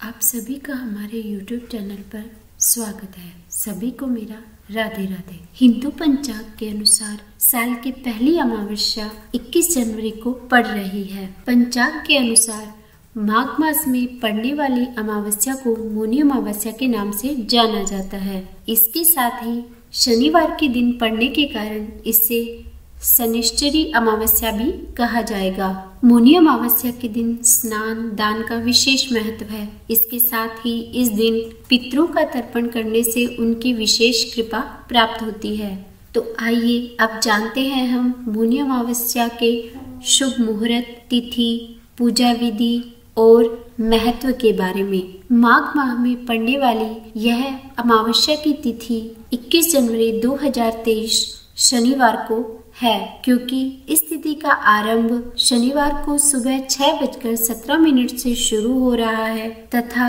आप सभी का हमारे YouTube चैनल पर स्वागत है। सभी को मेरा राधे राधे। हिंदू पंचांग के अनुसार साल की पहली अमावस्या 21 जनवरी को पड़ रही है। पंचांग के अनुसार माघ मास में पड़ने वाली अमावस्या को मौनी अमावस्या के नाम से जाना जाता है। इसके साथ ही शनिवार के दिन पड़ने के कारण इसे शनिश्चरी अमावस्या भी कहा जाएगा। मौनी अमावस्या के दिन स्नान दान का विशेष महत्व है। इसके साथ ही इस दिन पितरों का तर्पण करने से उनकी विशेष कृपा प्राप्त होती है। तो आइए अब जानते हैं हम मौनी अमावस्या के शुभ मुहूर्त, तिथि, पूजा विधि और महत्व के बारे में। माघ माह में पड़ने वाली यह अमावस्या की तिथि 21 जनवरी 2023 शनिवार को है, क्योंकि इस तिथि का आरंभ शनिवार को सुबह 6:17 से शुरू हो रहा है तथा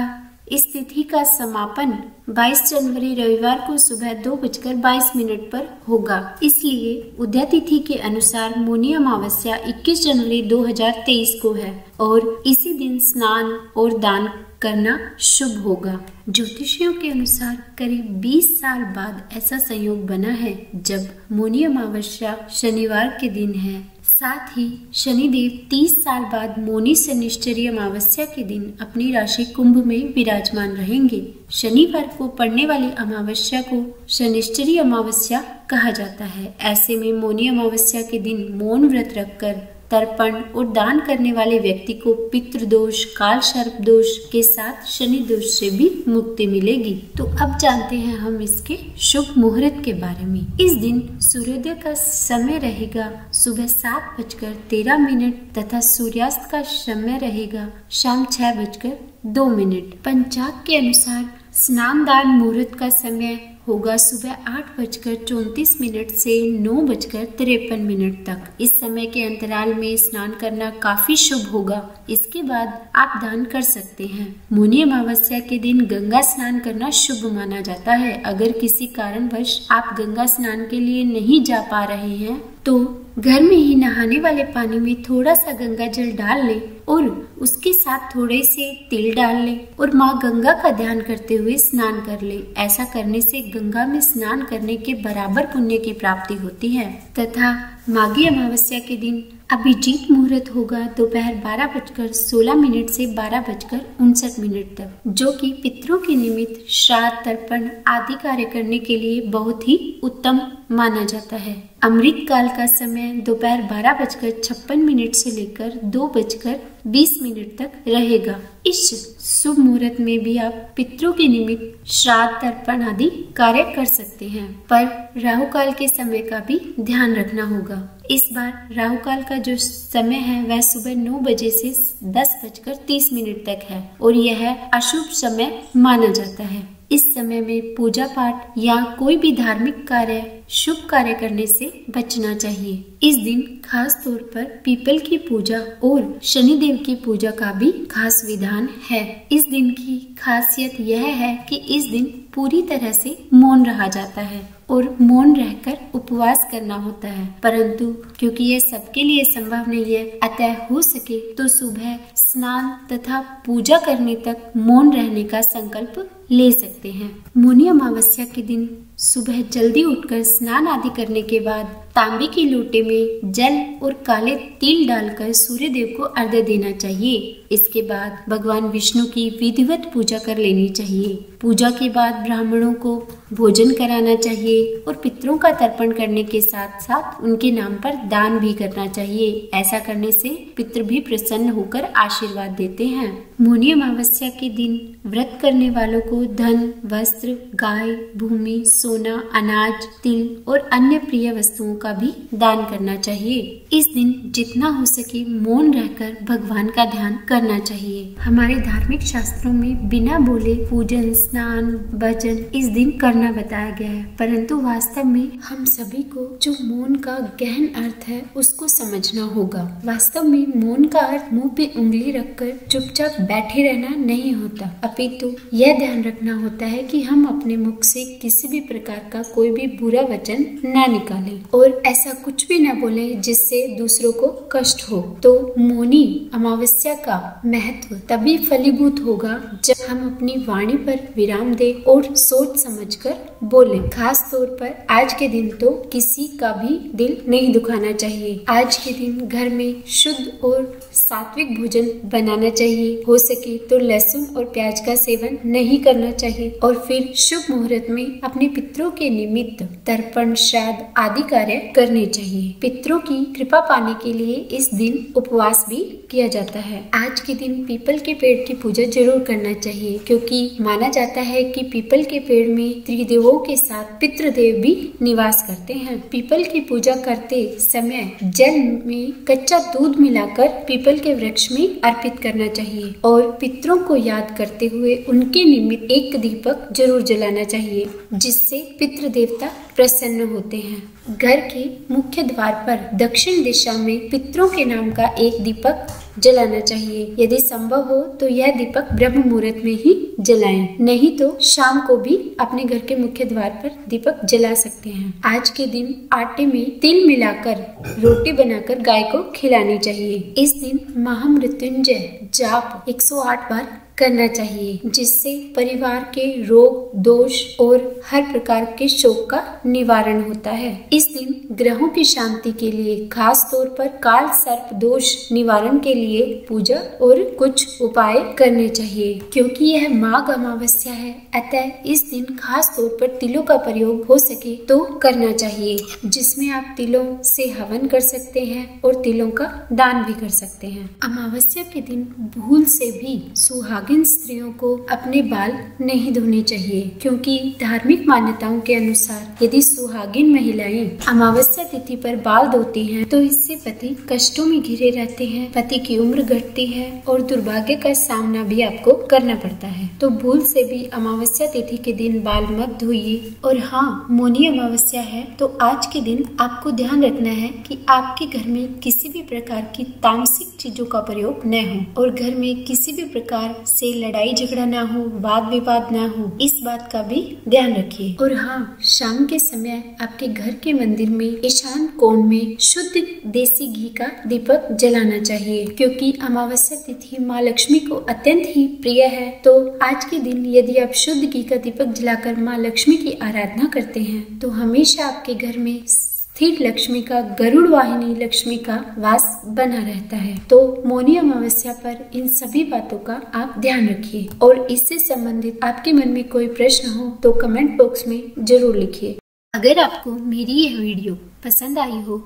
इस तिथि का समापन 22 जनवरी रविवार को सुबह 2:22 पर होगा। इसलिए उदय तिथि के अनुसार मौनी अमावस्या 21 जनवरी 2023 को है और इसी दिन स्नान और दान करना शुभ होगा। ज्योतिषियों के अनुसार करीब 20 साल बाद ऐसा संयोग बना है जब मौनी अमावस्या शनिवार के दिन है। साथ ही शनिदेव 30 साल बाद मौनी शनिश्चरी अमावस्या के दिन अपनी राशि कुंभ में विराजमान रहेंगे। शनिवार को पड़ने वाली अमावस्या को शनिश्चरी अमावस्या कहा जाता है। ऐसे में मौनी अमावस्या के दिन मौन व्रत रखकर तर्पण और दान करने वाले व्यक्ति को पितृदोष, काल सर्प दोष के साथ शनि दोष से भी मुक्ति मिलेगी। तो अब जानते हैं हम इसके शुभ मुहूर्त के बारे में। इस दिन सूर्योदय का समय रहेगा सुबह 7:13 तथा सूर्यास्त का समय रहेगा शाम 6:02। पंचांग के अनुसार स्नान दान मुहूर्त का समय होगा सुबह 8:34 से 9:53 तक। इस समय के अंतराल में स्नान करना काफी शुभ होगा। इसके बाद आप दान कर सकते हैं। मौनी अमावस्या के दिन गंगा स्नान करना शुभ माना जाता है। अगर किसी कारणवश आप गंगा स्नान के लिए नहीं जा पा रहे हैं तो घर में ही नहाने वाले पानी में थोड़ा सा गंगा जल डाल लें और उसके साथ थोड़े से तिल डाल लें और माँ गंगा का ध्यान करते हुए स्नान कर लें। ऐसा करने से गंगा में स्नान करने के बराबर पुण्य की प्राप्ति होती है। तथा माघी अमावस्या के दिन अभिजीत मुहूर्त होगा दोपहर 12:16 से 12:59 तक, जो कि पितरों के निमित्त श्राद्ध, तर्पण आदि कार्य करने के लिए बहुत ही उत्तम माना जाता है। अमृत काल का समय दोपहर 12:56 से लेकर 2:20 तक रहेगा। इस शुभ मुहूर्त में भी आप पितरों के निमित्त श्राद्ध, तर्पण आदि कार्य कर सकते हैं, पर राहु काल के समय का भी ध्यान रखना होगा। इस बार राहु काल का जो समय है वह सुबह 9 बजे से 10:30 तक है और यह अशुभ समय माना जाता है। इस समय में पूजा पाठ या कोई भी धार्मिक कार्य, शुभ कार्य करने से बचना चाहिए। इस दिन खास तौर पर पीपल की पूजा और शनिदेव की पूजा का भी खास विधान है। इस दिन की खासियत यह है कि इस दिन पूरी तरह से मौन रहा जाता है और मौन रहकर उपवास करना होता है, परंतु क्योंकि यह सबके लिए संभव नहीं है, अतः हो सके तो सुबह स्नान तथा पूजा करने तक मौन रहने का संकल्प ले सकते हैं। मौनी अमावस्या के दिन सुबह जल्दी उठकर स्नान आदि करने के बाद तांबे के लोटे में जल और काले तिल डालकर सूर्य देव को अर्घ्य देना चाहिए। इसके बाद भगवान विष्णु की विधिवत पूजा कर लेनी चाहिए। पूजा के बाद ब्राह्मणों को भोजन कराना चाहिए और पितरों का तर्पण करने के साथ साथ उनके नाम पर दान भी करना चाहिए। ऐसा करने से पितृ भी प्रसन्न होकर आशीर्वाद देते हैं। मौनी अमावस्या के दिन व्रत करने वालों को धन, वस्त्र, गाय, भूमि, सोना, अनाज, तिल और अन्य प्रिय वस्तुओं का भी दान करना चाहिए। इस दिन जितना हो सके मौन रहकर भगवान का ध्यान करना चाहिए। हमारे धार्मिक शास्त्रों में बिना बोले पूजन, स्नान, भजन इस दिन करना बताया गया है, परंतु वास्तव में हम सभी को जो मौन का गहन अर्थ है उसको समझना होगा। वास्तव में मौन का अर्थ मुंह पे उंगली रखकर चुपचाप बैठे रहना नहीं होता, अपितु यह ध्यान रखना होता है कि हम अपने मुख से किसी भी प्रकार का कोई भी बुरा वचन न निकालें और और ऐसा कुछ भी न बोले जिससे दूसरों को कष्ट हो। तो मौनी अमावस्या का महत्व तभी फलीभूत होगा जब हम अपनी वाणी पर विराम दे और सोच समझकर बोले। खास तौर पर आज के दिन तो किसी का भी दिल नहीं दुखाना चाहिए। आज के दिन घर में शुद्ध और सात्विक भोजन बनाना चाहिए। हो सके तो लहसुन और प्याज का सेवन नहीं करना चाहिए और फिर शुभ मुहूर्त में अपने पितरों के निमित्त तर्पण, श्राद्ध आदि कार्य करने चाहिए। पितरों की कृपा पाने के लिए इस दिन उपवास भी किया जाता है। आज के दिन पीपल के पेड़ की पूजा जरूर करना चाहिए, क्योंकि माना जाता है कि पीपल के पेड़ में त्रिदेवों के साथ पितृदेव भी निवास करते हैं। पीपल की पूजा करते समय जल में कच्चा दूध मिलाकर पीपल के वृक्ष में अर्पित करना चाहिए और पितरों को याद करते हुए उनके निमित्त एक दीपक जरूर जलाना चाहिए, जिससे पितृ देवता प्रसन्न होते हैं। घर के मुख्य द्वार पर दक्षिण दिशा में पितरों के नाम का एक दीपक जलाना चाहिए। यदि संभव हो तो यह दीपक ब्रह्म मुहूर्त में ही जलाएं, नहीं तो शाम को भी अपने घर के मुख्य द्वार पर दीपक जला सकते हैं। आज के दिन आटे में तिल मिलाकर रोटी बनाकर गाय को खिलानी चाहिए। इस दिन महामृत्युंजय जाप 108 बार करना चाहिए, जिससे परिवार के रोग, दोष और हर प्रकार के शोक का निवारण होता है। इस दिन ग्रहों की शांति के लिए, खास तौर पर काल सर्प दोष निवारण के लिए पूजा और कुछ उपाय करने चाहिए। क्योंकि यह माघ अमावस्या है, अतः इस दिन खास तौर पर तिलों का प्रयोग हो सके तो करना चाहिए, जिसमें आप तिलों से हवन कर सकते हैं और तिलों का दान भी कर सकते हैं। अमावस्या के दिन भूल से भी सुहागिन स्त्रियों को अपने बाल नहीं धोने चाहिए, क्योंकि धार्मिक मान्यताओं के अनुसार यदि सुहागिन महिलाएं अमावस्या तिथि पर बाल धोती हैं तो इससे पति कष्टों में घिरे रहते हैं, पति की उम्र घटती है और दुर्भाग्य का सामना भी आपको करना पड़ता है। तो भूल से भी अमावस्या तिथि के दिन बाल मत धोइए। और हाँ, मौनी अमावस्या है तो आज के दिन आपको ध्यान रखना है कि आपके घर में किसी भी प्रकार की तामसिक चीजों का प्रयोग न हो और घर में किसी भी प्रकार से लड़ाई झगड़ा ना हो, वाद विवाद ना हो, इस बात का भी ध्यान रखिए। और हाँ, शाम के समय आपके घर के मंदिर में ईशान कोण में शुद्ध देसी घी का दीपक जलाना चाहिए, क्योंकि अमावस्या तिथि माँ लक्ष्मी को अत्यंत ही प्रिय है। तो आज के दिन यदि आप शुद्ध घी का दीपक जलाकर माँ लक्ष्मी की आराधना करते हैं तो हमेशा आपके घर में स्थिर लक्ष्मी का, गरुड़ वाहिनी लक्ष्मी का वास बना रहता है। तो मौनी अमावस्या पर इन सभी बातों का आप ध्यान रखिए और इससे संबंधित आपके मन में कोई प्रश्न हो तो कमेंट बॉक्स में जरूर लिखिए। अगर आपको मेरी यह वीडियो पसंद आई हो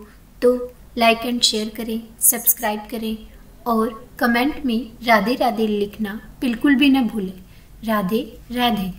तो लाइक एंड शेयर करें, सब्सक्राइब करें और कमेंट में राधे राधे लिखना बिल्कुल भी न भूलें। राधे राधे।